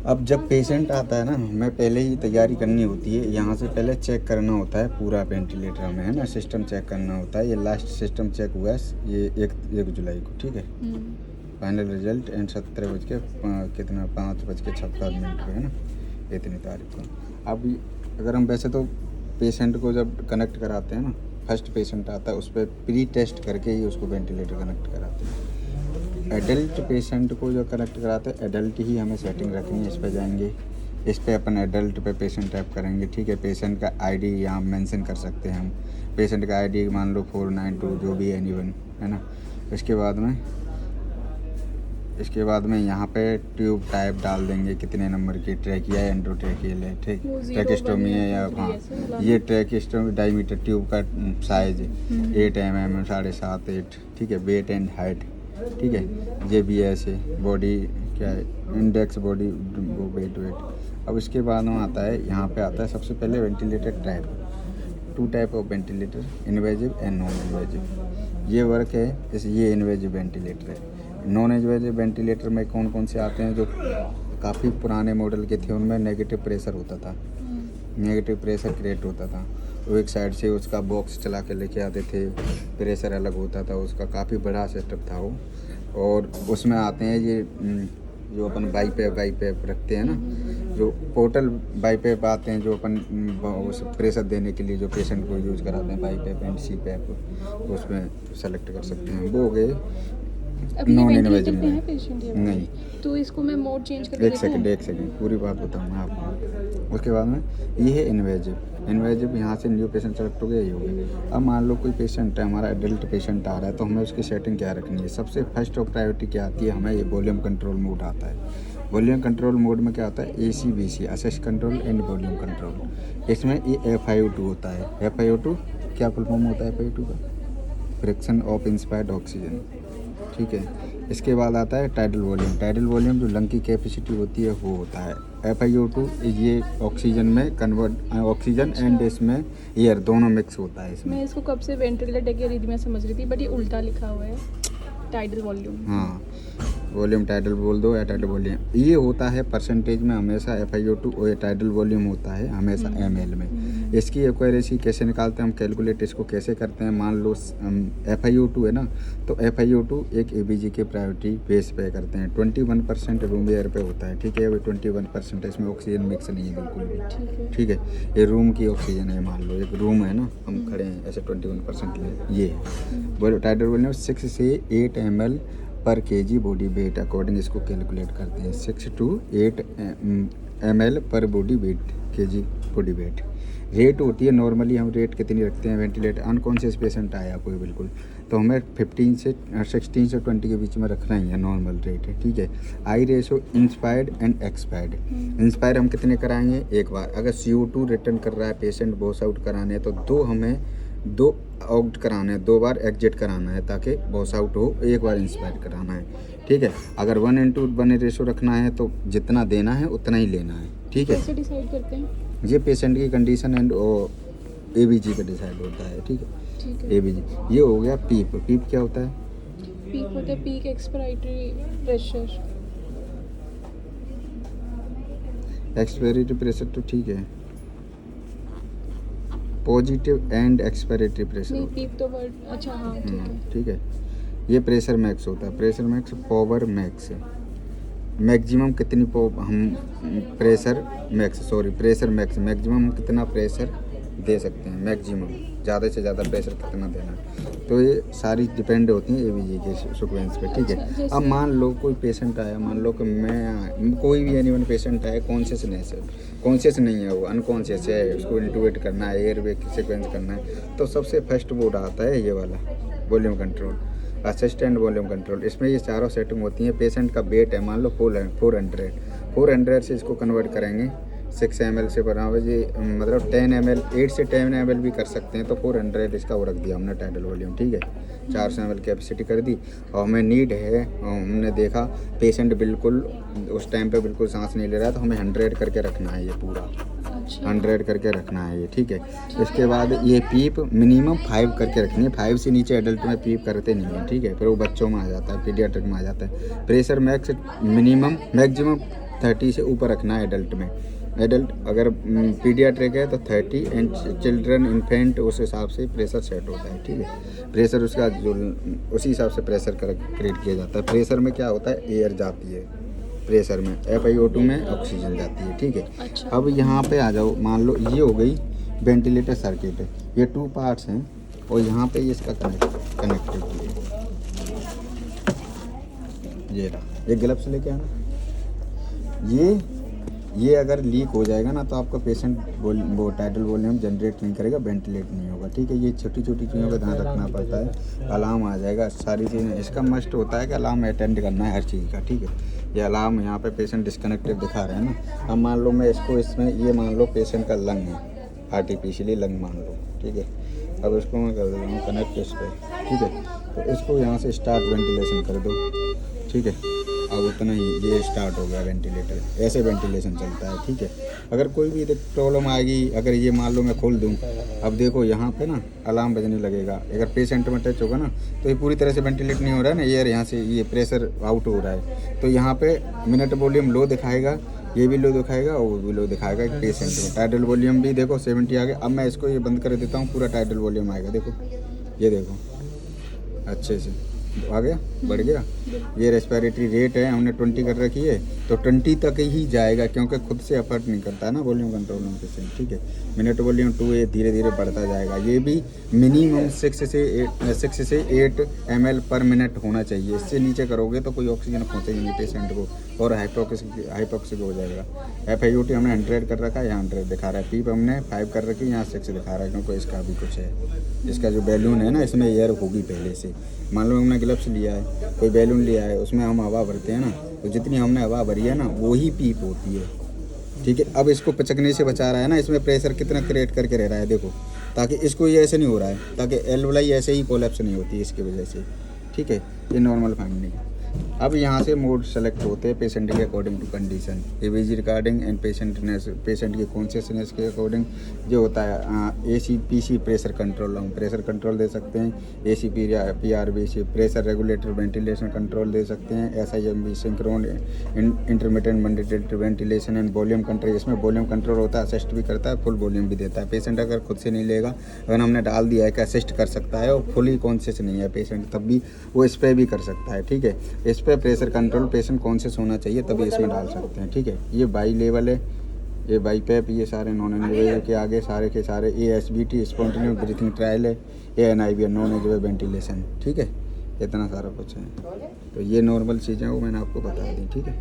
अब जब पेशेंट आता है ना, हमें पहले ही तैयारी करनी होती है। यहाँ से पहले चेक करना होता है पूरा वेंटिलेटर हमें, है ना, सिस्टम चेक करना होता है। ये लास्ट सिस्टम चेक हुआ है ये 1 जुलाई को, ठीक है। फाइनल रिजल्ट एंड 17 बज के कितना 5:56 को, है ना, इतनी तारीख को। अब अगर हम वैसे तो पेशेंट को जब कनेक्ट कराते हैं ना, फर्स्ट पेशेंट आता है उस पर प्री टेस्ट करके ही उसको वेंटिलेटर कनेक्ट कराते हैं। एडल्ट पेशेंट को जो कनेक्ट कराते हैं, एडल्ट ही हमें सेटिंग रखनी है। इस पर जाएंगे, इस पर अपन एडल्ट पे पेशेंट टाइप करेंगे, ठीक है। पेशेंट का आईडी यहाँ मेंशन कर सकते हैं हम। पेशेंट का आईडी मान लो 492 जो भी एनीवन, है ना। इसके बाद में यहाँ पे ट्यूब टाइप डाल देंगे, कितने नंबर की ट्रैकिया है, एंड्रोट्रैकियल है, ठीक, ट्रैकिस्टोमी है या हाँ ये ट्रैकिस्टोमी डायमीटर ट्यूब का साइज 8 mm 7.5 8, ठीक है। वेट एंड हाइट, ठीक है। ये भी ऐसे बॉडी क्या है, इंडेक्स बॉडी वो वेट। अब इसके बाद में आता है, यहाँ पे आता है सबसे पहले ventilator type. 2 type of ventilator, invasive and non invasive. ये वर्क है ये इन्वेजिव वेंटिलेटर है। नॉन इन्वेजिव वेंटिलेटर में कौन कौन से आते हैं, जो काफ़ी पुराने मॉडल के थे उनमें नेगेटिव प्रेशर होता था, नेगेटिव प्रेशर क्रिएट होता था। वो एक साइड से उसका बॉक्स चला के लेके आते थे, प्रेशर अलग होता था उसका, काफ़ी बड़ा सेटअप था वो। और उसमें आते हैं ये जो अपन बाईपैप रखते हैं ना, जो पोर्टल बाईपैप आते हैं, जो अपन उस प्रेशर देने के लिए जो पेशेंट को यूज़ कराते हैं, बाईपैप एंड सीपैप, उसमें सेलेक्ट कर सकते हैं। वो हो गए नॉन इन्वेजिव में। नहीं, तो इसको मैं मोड चेंज कर एक सेकंड पूरी बात बताऊँ मैं आपको। उसके बाद में ये है इन्वेजिव यहाँ से न्यू पेशेंट सेलेक्ट हो गया, ये हो गया। अब मान लो कोई पेशेंट है हमारा, एडल्ट पेशेंट आ रहा है, तो हमें उसकी सेटिंग क्या रखनी है। सबसे फर्स्ट ऑफ प्रायोरिटी क्या आती है, हमें ये वॉल्यूम कंट्रोल मोड आता है। वॉल्यूम कंट्रोल मोड में क्या आता है, ACBC assess control and volume control. इसमें ये FiO2 होता है। FiO2 क्या फुल फॉर्म होता है FiO2 का, फ्रैक्शन ऑफ इंस्पायर्ड ऑक्सीजन, ठीक है। इसके बाद आता है टाइडल वॉल्यूम जो लंग की कैपेसिटी होती है वो होता है। FiO2 ये ऑक्सीजन में कन्वर्ट, ऑक्सीजन एंड इसमें एयर दोनों मिक्स होता है इसमें। मैं इसको कब से वेंटिलेटर की अरिथमिया समझ रही थी, बट ये उल्टा लिखा हुआ है, टाइडल वॉल्यूम। हाँ, वॉल्यूम टाइडल बोल दो या टाइडल वॉल्यूम, ये होता है परसेंटेज में हमेशा FiO2, और ये टाइडल वॉल्यूम होता है हमेशा ml में। इसकी एक्यूरेसी कैसे निकालते हैं हम, कैलकुलेट इसको कैसे करते हैं। मान लो FiO2 है ना, तो FiO2 एक ABG के प्रायोरिटी बेस पे करते हैं। 21% रूम एयर पे होता है, ठीक है। अभी 21% है, इसमें ऑक्सीजन मिक्स नहीं है बिल्कुल भी, ठीक है। ये रूम की ऑक्सीजन है, मान लो एक रूम है ना, हम खड़े हैं ऐसे 21% ये है। टाइडल वॉल्यूम 6 से 8 ml पर kg बॉडी वेट अकॉर्डिंग इसको कैलकुलेट करते हैं। 6 to 8 ml पर body weight, kg body weight. Rate होती है नॉर्मली, हम रेट कितनी रखते हैं, वेंटिलेटर अनकॉन्शियस पेशेंट आया कोई बिल्कुल, तो हमें 16 से 20 के बीच में रखना ही है, नॉर्मल रेट है, ठीक है। I ratio inspired and expired. Inspire हम कितने कराएंगे, एक बार। अगर CO2 रिटर्न कर रहा है पेशेंट, बॉस आउट कराने तो दो आउट कराना है, 2 बार एग्जिट कराना है ताकि बॉस आउट हो, 1 बार इंस्पायर कराना है, ठीक है। अगर 1:1 रेशो रखना है तो जितना देना है उतना ही लेना है, ठीक है। कैसे डिसाइड करते हैं, ये पेशेंट की कंडीशन एंड ABG पे डिसाइड होता है, ठीक है। ABG ये हो गया। पीप क्या होता है, पीक होता है peak expiratory pressure. Expiratory pressure तो ठीक है, पॉजिटिव एंड एक्सपायरेटरी प्रेशर। नहीं, पीक तो वर्ड, अच्छा हाँ ठीक है। ये प्रेशर मैक्स होता है, प्रेशर मैक्स पावर मैक्स है। मैक्सिमम कितनी हम प्रेशर मैक्स मैक्सिमम हम कितना प्रेशर दे सकते हैं, मैक्सिमम ज़्यादा से ज़्यादा प्रेशर कितना देना है। तो ये सारी डिपेंड होती हैं ABG के सीक्वेंस पे, ठीक है। अब मान लो कोई पेशेंट आया, मान लो कि कोई भी एनीवन पेशेंट आया, कॉन्शियस नहीं है, वो अनकॉन्शियस है, उसको इंटूबेट करना है, एयरवे सीक्वेंस करना है, तो सबसे फर्स्ट बोर्ड आता है ये वाला volume control, assistant volume control. इसमें ये चारों सेटिंग होती हैं। पेशेंट का वेट है मान लो 400 से इसको कन्वर्ट करेंगे 6 ml से बराबर, ये मतलब 10 ml, 8 से 10 ml भी कर सकते हैं, तो 400 इसका वो रख दिया हमने टाइडल वॉल्यूम, ठीक है। 400 ml कैपेसिटी कर दी, और हमें नीड है, हमने देखा पेशेंट बिल्कुल उस टाइम पे बिल्कुल सांस नहीं ले रहा है, तो हमें 100 करके रखना है ये पूरा, 100 करके रखना है ये, ठीक है। इसके बाद ये पीप मिनिमम 5 करके रखनी है, 5 से नीचे एडल्ट में पीप करते नहीं है, ठीक है। फिर वो बच्चों में आ जाता है, पीडियाट्रिक में आ जाता है। प्रेशर मैक्सिमम 30 से ऊपर रखना है एडल्ट में। एडल्ट अगर पीडियाट्रिक है तो 30 एंड चिल्ड्रन इन्फेंट उस हिसाब से प्रेशर सेट होता है, ठीक है। प्रेशर उसका जो उसी हिसाब से प्रेशर क्रिएट किया जाता है। प्रेशर में क्या होता है, एयर जाती है प्रेशर में, FiO2 में ऑक्सीजन जाती है, ठीक है। अच्छा। अब यहाँ पे आ जाओ, मान लो ये हो गई वेंटिलेटर सर्किट है, ये 2 पार्ट्स हैं और यहाँ पे ये इसका कनेक्टिविटी है, ये रहा। ये ग्लव्स लेके आना। ये अगर लीक हो जाएगा ना तो आपका पेशेंट वो टाइटल वॉल्यूम जनरेट नहीं करेगा, वेंटिलेट नहीं होगा, ठीक है। ये छोटी छोटी चीज़ों का ध्यान रखना पड़ता है। अलार्म आ जाएगा, सारी चीज़ें, इसका मस्ट होता है कि अलार्म अटेंड करना है हर चीज़ का, ठीक है। ये अलार्म यहाँ पे पेशेंट डिस्कनेक्टेड दिखा रहे हैं ना। अब मान लो मैं इसको इसमें, ये मान लो पेशेंट का लंग है, आर्टिफिशियली लंग मान लो, ठीक है। अब इसको मैं कर देता हूँ कनेक्ट इस पर, ठीक है। तो इसको यहाँ से स्टार्ट वेंटिलेशन कर दो, ठीक है। अब उतना ही ये स्टार्ट हो गया वेंटिलेटर, ऐसे वेंटिलेशन चलता है, ठीक है। अगर कोई भी प्रॉब्लम आएगी, अगर ये मान लो मैं खोल दूँ, अब देखो यहाँ पे ना अलार्म बजने लगेगा। अगर पेशेंट में टच होगा ना तो ये पूरी तरह से वेंटिलेट नहीं हो रहा है ना, एयर यहाँ से ये प्रेशर आउट हो रहा है, तो यहाँ पे मिनट वॉल्यूम लो दिखाएगा, ये भी लो दिखाएगा और वो भी लो दिखाएगा एक पेशेंट में। टाइटल वॉल्यूम भी देखो 70 आ गया। अब मैं इसको ये बंद कर देता हूँ, पूरा टाइटल वॉल्यूम आएगा, देखो ये देखो अच्छे से आ गया, बढ़ गया। ये रेस्पिरेटरी रेट है हमने 20 कर रखी है, तो 20 तक ही जाएगा क्योंकि खुद से एफर्ट नहीं करता है ना वॉल्यूम कंट्रोल में पेशेंट, ठीक है। मिनट वॉल्यूम 2 धीरे धीरे बढ़ता जाएगा। ये भी मिनिमम 6 से 8 ml पर मिनट होना चाहिए। इससे नीचे करोगे तो कोई ऑक्सीजन पहुँचेगी नहीं पेशेंट को और हाइपोक्सिक हो जाएगा। FiO2 हमने 100 कर रखा है, यहाँ 100 दिखा रहा है। पीप हमने 5 कर रखी है, यहाँ 6 दिखा रहा है क्योंकि इसका भी कुछ है। इसका जो बैलून है ना, इसमें एयर होगी पहले से। मान लो हमने ग्लव्स लिया है, कोई बैलून लिया है, उसमें हम हवा भरते हैं ना, तो जितनी हमने हवा भरी है ना वो ही पीप होती है, ठीक है। अब इसको पचकने से बचा रहा है ना, इसमें प्रेशर कितना क्रिएट करके रह रहा है देखो, ताकि इसको ये ऐसे नहीं हो रहा है, ताकि एल्वुलाई ऐसे ही कोलैप्स नहीं होती इसकी वजह से, ठीक है। ये नॉर्मल फाइंडिंग है। अब यहाँ से मोड सेलेक्ट होते हैं पेशेंट के according to condition, EVG recording and patient की कॉन्शियसनेस के अकॉर्डिंग जो होता है। ACPC प्रेशर कंट्रोल, हम प्रेशर कंट्रोल दे सकते हैं। ACPRBC pressure regulator ventilation control दे सकते हैं। SIMV synchron intermittent mandatory ventilation and volume control, इसमें वॉल्यूम कंट्रोल होता है, असिस्ट भी करता है, फुल वॉल्यूम भी देता है। पेशेंट अगर खुद से नहीं लेगा, अगर हमने डाल दिया है कि असिस्ट कर सकता है और फुली कॉन्शियस नहीं है पेशेंट, तब भी वो स्प्रे भी कर सकता है, ठीक है। इस पर प्रेशर कंट्रोल पेशेंट कॉन्शियस होना चाहिए तभी इसमें डाल सकते हैं, ठीक है। ये बाई लेवल है, ये बाई पैप, ये सारे नॉन इन्वेजिव के आगे सारे के सारे ASBT स्पॉन्टेनियस ब्रीथिंग ट्रायल है, ANIV नॉन इन्वेजिव वेंटिलेशन, ठीक है। इतना सारा कुछ है। तो ये नॉर्मल चीज़ें वो मैंने आपको बता दी, ठीक है।